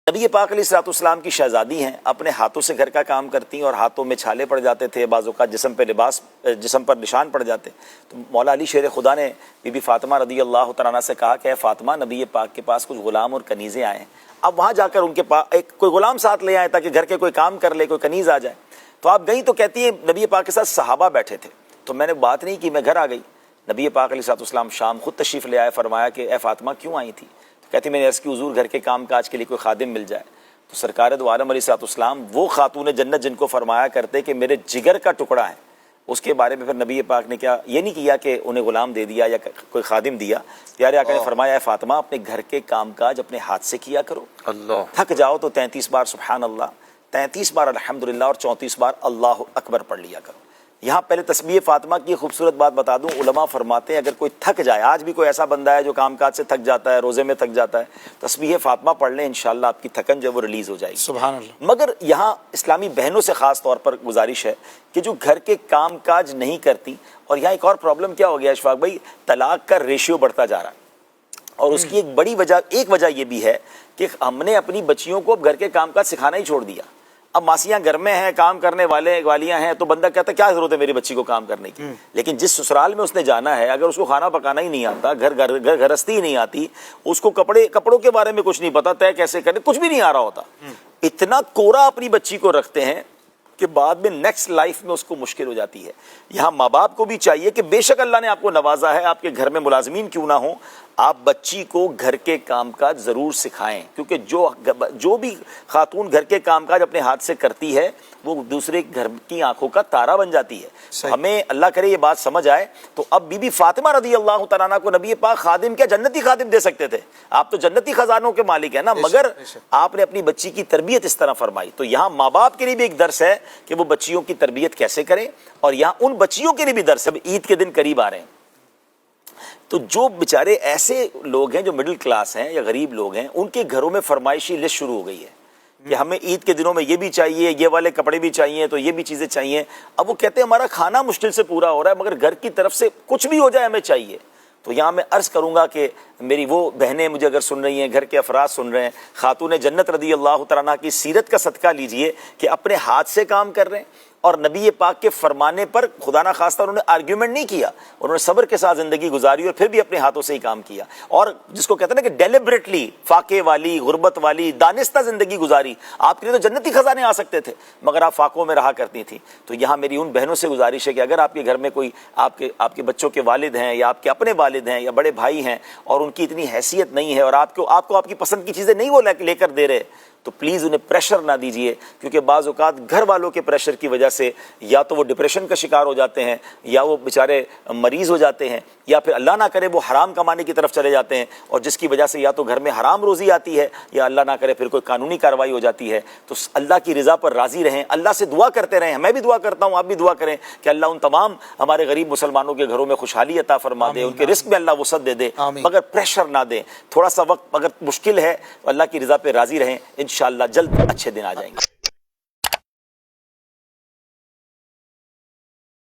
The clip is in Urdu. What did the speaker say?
نبی پاک علیہ الصلوۃ والسلام کی شہزادی ہیں، اپنے ہاتھوں سے گھر کا کام کرتی ہیں اور ہاتھوں میں چھالے پڑ جاتے تھے، بعض اوقات جسم پر نشان پڑ جاتے. تو مولا علی شیر خدا نے بی بی فاطمہ رضی اللہ تعالیٰ عنہ سے کہا کہ اے فاطمہ، نبی پاک کے پاس کچھ غلام اور کنیزیں آئے ہیں، اب وہاں جا کر ان کے پاس کوئی غلام ساتھ لے آئے تاکہ گھر کے کوئی کام کر لے، کوئی کنیز آ جائے. تو آپ گئیں تو کہتی ہیں نبی پاک کے ساتھ صحابہ بیٹھے تھے، تو میں نے بات نہیں کی، میں گھر آ گئی. نبی پاک علیہ الصلوۃ والسلام شام خود تشریف لے آئے، فرمایا کہ اے فاطمہ کیوں آئی تھی؟ تو کہتی میں نے عرض کی حضور گھر کے کام کاج کے لیے کوئی خادم مل جائے. تو سرکار دو عالم علیہ الصلوۃ والسلام وہ خاتون جنت جن کو فرمایا کرتے کہ میرے جگر کا ٹکڑا ہے، اس کے بارے میں پھر نبی پاک نے کیا یہ نہیں کیا کہ انہیں غلام دے دیا یا کوئی خادم دیا. پیارے آقا نے فرمایا اے فاطمہ اپنے گھر کے کام کاج اپنے ہاتھ سے کیا کرو. اللہ تھک جاؤ تو 33 بار سبحان اللہ، 33 بار الحمدللہ اور 34 بار اللہ اکبر پڑھ لیا کرو. یہاں پہلے تسبیح فاطمہ کی خوبصورت بات بتا دوں، علماء فرماتے ہیں اگر کوئی تھک جائے، آج بھی کوئی ایسا بندہ ہے جو کام کاج سے تھک جاتا ہے، روزے میں تھک جاتا ہے، تسبیح فاطمہ پڑھ لیں، انشاءاللہ آپ کی تھکن جو وہ ریلیز ہو جائے گی. سبحان اللہ. مگر یہاں اسلامی بہنوں سے خاص طور پر گزارش ہے کہ جو گھر کے کام کاج نہیں کرتی. اور یہاں ایک اور پرابلم کیا ہو گیا اشفاق بھائی، طلاق کا ریشیو بڑھتا جا رہا ہے، اور اس کی ایک وجہ یہ بھی ہے کہ ہم نے اپنی بچیوں کو اب گھر کے کام کاج سکھانا ہی چھوڑ دیا. اب ماسیاں گھر میں ہیں، کام کرنے والیاں ہیں، تو بندہ کہتا ہے کیا ضرورت ہے میری بچی کو کام کرنے کی. لیکن جس سسرال میں اس نے جانا ہے، اگر اس کو کھانا پکانا ہی نہیں آتا، گھرستی ہی نہیں آتی، اس کو کپڑوں کے بارے میں کچھ نہیں پتا، طے کیسے کرے کچھ بھی نہیں آ رہا ہوتا، اتنا کوڑا اپنی بچی کو رکھتے ہیں کہ بعد میں نیکسٹ لائف میں اس کو مشکل ہو جاتی ہے. یہاں ماں باپ کو بھی چاہیے کہ بے شک اللہ نے آپ کو نوازا ہے، آپ کے گھر میں ملازمین کیوں نہ ہوں، آپ بچی کو گھر کے کام کاج ضرور سکھائیں، کیونکہ جو بھی خاتون گھر کے کام کاج اپنے ہاتھ سے کرتی ہے وہ دوسرے گھر کی آنکھوں کا تارا بن جاتی ہے. ہمیں اللہ کرے یہ بات سمجھ آئے. تو اب بی بی فاطمہ رضی اللہ تعالیٰ عنہ کو نبی پاک خادم کیا جنتی خادم دے سکتے تھے، آپ تو جنتی خزانوں کے مالک ہیں نا، مگر آپ نے اپنی بچی کی تربیت اس طرح فرمائی. تو یہاں ماں باپ کے لیے بھی ایک درس ہے کہ وہ بچیوں کی تربیت کیسے کریں، اور یہاں ان بچیوں کے لیے بھی درس ہے. عید کے دن قریب آ رہے ہیں، تو جو بیچارے ایسے لوگ ہیں جو مڈل کلاس ہیں یا غریب لوگ ہیں، ان کے گھروں میں فرمائشی لسٹ شروع ہو گئی ہے کہ ہمیں عید کے دنوں میں یہ بھی چاہیے، یہ والے کپڑے بھی چاہیے، تو یہ بھی چیزیں چاہیے. اب وہ کہتے ہیں ہمارا کھانا مشکل سے پورا ہو رہا ہے، مگر گھر کی طرف سے کچھ بھی ہو جائے ہمیں چاہیے. تو یہاں میں عرض کروں گا کہ میری وہ بہنیں مجھے اگر سن رہی ہیں، گھر کے افراد سن رہے ہیں، خاتون جنت رضی اللہ تعالیٰ عنہ کی سیرت کا صدقہ لیجئے کہ اپنے ہاتھ سے کام کر رہے ہیں، اور نبی پاک کے فرمانے پر خدا نہ خواستہ انہوں نے آرگیومنٹ نہیں کیا، انہوں نے صبر کے ساتھ زندگی گزاری اور پھر بھی اپنے ہاتھوں سے ہی کام کیا. اور جس کو کہتے ہیں نا کہ ڈیلیبریٹلی فاقے والی، غربت والی، دانستہ زندگی گزاری. آپ کے لیے تو جنتی خزانے آ سکتے تھے، مگر آپ فاقوں میں رہا کرتی تھیں. تو یہاں میری ان بہنوں سے گزارش ہے کہ اگر آپ کے گھر میں کوئی آپ کے بچوں کے والد ہیں یا آپ کے اپنے والد ہیں یا بڑے بھائی ہیں اور ان کی اتنی حیثیت نہیں ہے اور آپ کو آپ کی پسند کی چیزیں نہیں وہ لے کر دے رہے، تو پلیز انہیں پریشر نہ دیجیے، کیونکہ بعض اوقات گھر والوں کے پریشر کی وجہ سے یا تو وہ ڈپریشن کا شکار ہو جاتے ہیں، یا وہ بیچارے مریض ہو جاتے ہیں، یا پھر اللہ نہ کرے وہ حرام کمانے کی طرف چلے جاتے ہیں، اور جس کی وجہ سے یا تو گھر میں حرام روزی آتی ہے یا اللہ نہ کرے پھر کوئی قانونی کارروائی ہو جاتی ہے. تو اللہ کی رضا پر راضی رہیں، اللہ سے دعا کرتے رہیں. میں بھی دعا کرتا ہوں، آپ بھی دعا کریں کہ اللہ ان تمام ہمارے غریب مسلمانوں کے گھروں میں خوشحالی عطا فرما دے، ان کے رزق میں اللہ وسعت دے دے، مگر پریشر نہ دیں. تھوڑا سا وقت اگر مشکل ہے تو اللہ کی رضا پہ راضی رہیں، انشاءاللہ جلد اچھے دن آ جائیں گے.